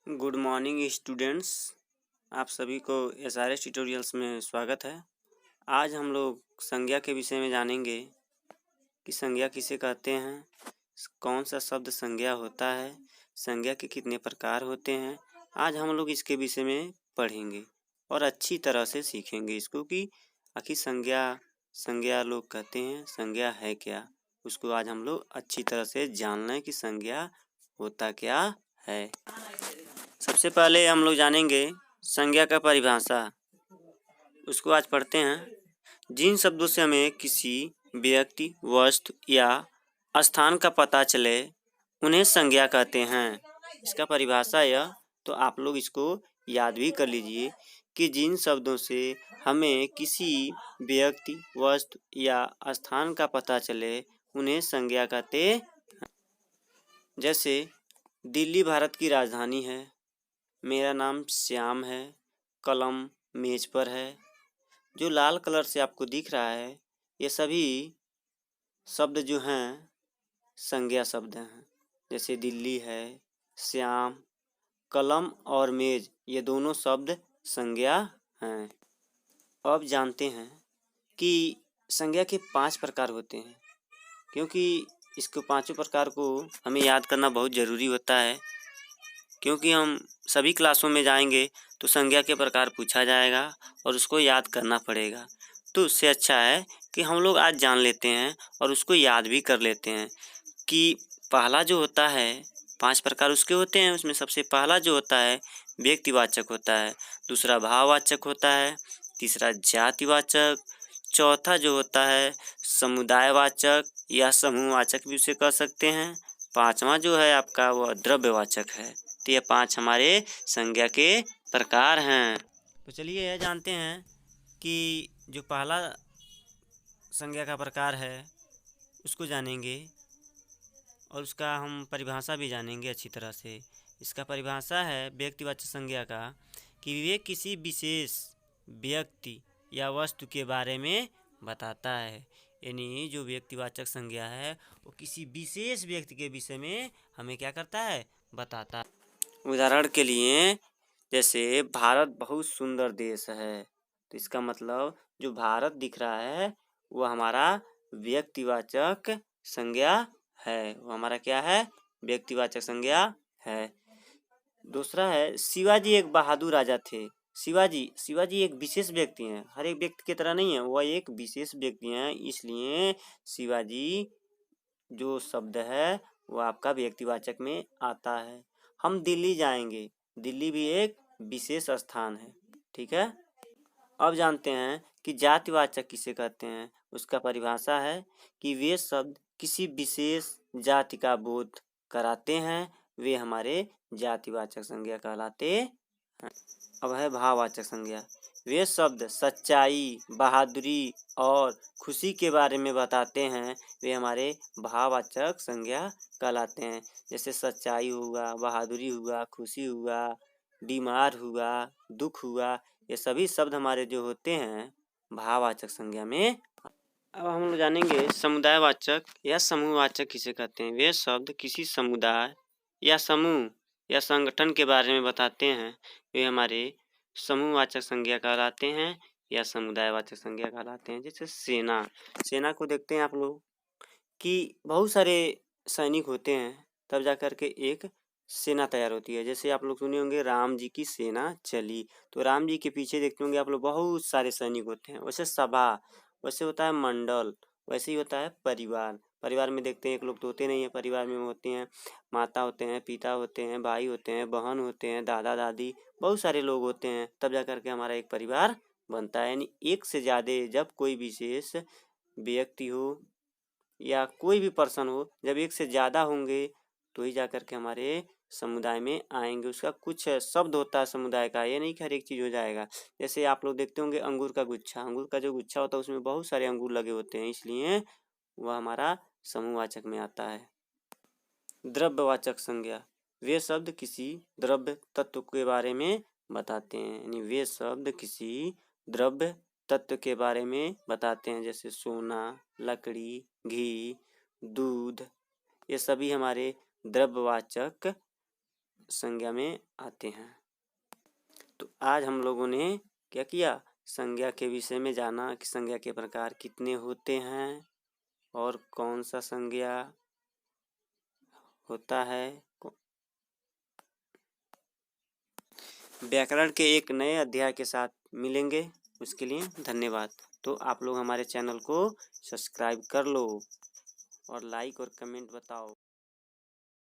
Good morning students. आप सभी को एसआरएस ट्यूटोरियल्स में स्वागत है। आज हम लोग संज्ञा के विषय में जानेंगे कि संज्ञा किसे कहते हैं, कौन सा शब्द संज्ञा होता है, संज्ञा के कितने प्रकार होते हैं। आज हम लोग इसके विषय में पढ़ेंगे और अच्छी तरह से सीखेंगे इसको कि आखिर संज्ञा लोग कहते हैं, संज्ञा है क्या, उसको आज हम लोग अच्छी तरह से जान लें कि संज्ञा होता क्या है। सबसे पहले हम लोग जानेंगे संज्ञा का परिभाषा, उसको आज पढ़ते हैं। जिन शब्दों से हमें किसी व्यक्ति, वस्तु या स्थान का पता चले उन्हें संज्ञा कहते हैं। इसका परिभाषा यह, तो आप लोग इसको याद भी कर लीजिए कि जिन शब्दों से हमें किसी व्यक्ति, वस्तु या स्थान का पता चले उन्हें संज्ञा कहते हैं। जैसे दिल्ली भारत की राजधानी है, मेरा नाम श्याम है, कलम मेज पर है। जो लाल कलर से आपको दिख रहा है ये सभी शब्द जो हैं संज्ञा शब्द हैं। जैसे दिल्ली है, श्याम, कलम और मेज, ये दोनों शब्द संज्ञा हैं। अब जानते हैं कि संज्ञा के 5 प्रकार होते हैं, क्योंकि इसको पांचों प्रकार को हमें याद करना बहुत ज़रूरी होता है, क्योंकि हम सभी क्लासों में जाएंगे तो संज्ञा के प्रकार पूछा जाएगा और उसको याद करना पड़ेगा। तो उससे अच्छा है कि हम लोग आज जान लेते हैं और उसको याद भी कर लेते हैं कि पहला जो होता है, 5 प्रकार उसके होते हैं। उसमें सबसे पहला जो होता है व्यक्तिवाचक होता है, दूसरा भाववाचक होता है, तीसरा जातिवाचक, चौथा जो होता है समुदायवाचक या समूहवाचक भी उसे कह सकते हैं, पांचवा जो है आपका वह द्रव्यवाचक है। तो ये 5 हमारे संज्ञा के प्रकार हैं। तो चलिए यह जानते हैं कि जो पहला संज्ञा का प्रकार है उसको जानेंगे और उसका हम परिभाषा भी जानेंगे अच्छी तरह से। इसका परिभाषा है व्यक्तिवाचक संज्ञा का कि वे किसी विशेष व्यक्ति या वस्तु के बारे में बताता है। यानी जो व्यक्तिवाचक संज्ञा है वो किसी विशेष व्यक्ति के विषय में हमें क्या करता है, बताता है। उदाहरण के लिए जैसे भारत बहुत सुंदर देश है, तो इसका मतलब जो भारत दिख रहा है वो हमारा व्यक्तिवाचक संज्ञा है। वो हमारा क्या है, व्यक्तिवाचक संज्ञा है। दूसरा है शिवाजी एक बहादुर राजा थे। शिवाजी एक विशेष व्यक्ति हैं, हर एक व्यक्ति की तरह नहीं है, वह एक विशेष व्यक्ति हैं, इसलिए शिवाजी जो शब्द है वो आपका व्यक्तिवाचक में आता है। हम दिल्ली जाएंगे, दिल्ली भी एक विशेष स्थान है, ठीक है। अब जानते हैं कि जातिवाचक किसे कहते हैं। उसका परिभाषा है कि वे शब्द किसी विशेष जाति का बोध कराते हैं, वे हमारे जातिवाचक संज्ञा कहलाते हैं। अब है भाववाचक संज्ञा। वे शब्द सच्चाई, बहादुरी और खुशी के बारे में बताते हैं, वे हमारे भाववाचक संज्ञा कहलाते हैं। जैसे सच्चाई हुआ, बहादुरी हुआ, खुशी हुआ, बीमार हुआ, दुख हुआ, ये सभी शब्द हमारे जो होते हैं भाववाचक संज्ञा में। अब हम लोग जानेंगे समुदायवाचक या समूहवाचक किसे कहते हैं। वे शब्द किसी समुदाय या समूह या संगठन के बारे में बताते हैं, वे हमारे समूहवाचक संज्ञा कहलाते हैं या समुदायवाचक संज्ञा कहलाते हैं। जैसे सेना को देखते हैं आप लोग कि बहुत सारे सैनिक होते हैं, तब जा कर के एक सेना तैयार होती है। जैसे आप लोग सुने होंगे राम जी की सेना चली, तो राम जी के पीछे देखते होंगे आप लोग बहुत सारे सैनिक होते हैं। वैसे सभा, वैसे होता है मंडल, वैसे ही होता है परिवार। परिवार में देखते हैं एक लोग तो होते नहीं है, परिवार में होते हैं माता होते हैं, पिता होते हैं, भाई होते हैं, बहन होते हैं, दादा दादी, बहुत सारे लोग होते हैं, तब जा कर के हमारा एक परिवार बनता है। यानी एक से ज़्यादा जब कोई विशेष व्यक्ति हो या कोई भी पर्सन हो, जब एक से ज़्यादा होंगे तो ही जा कर के हमारे समुदाय में आएंगे। उसका कुछ शब्द होता है समुदाय का, ये नहीं कि हर एक चीज़ हो जाएगा। जैसे आप लोग देखते होंगे अंगूर का गुच्छा, अंगूर का जो गुच्छा होता है उसमें बहुत सारे अंगूर लगे होते हैं, इसलिए वह हमारा समूहवाचक में आता है। द्रव्यवाचक संज्ञा, वे शब्द किसी द्रव्य तत्व के बारे में बताते हैं। यानी वे शब्द किसी द्रव्य तत्व के बारे में बताते हैं। जैसे सोना, लकड़ी, घी, दूध, ये सभी हमारे द्रव्यवाचक संज्ञा में आते हैं। तो आज हम लोगों ने क्या किया, संज्ञा के विषय में जाना कि संज्ञा के प्रकार कितने होते हैं और कौन सा संज्ञा होता है। व्याकरण के एक नए अध्याय के साथ मिलेंगे, उसके लिए धन्यवाद। तो आप लोग हमारे चैनल को सब्सक्राइब कर लो और लाइक और कमेंट बताओ।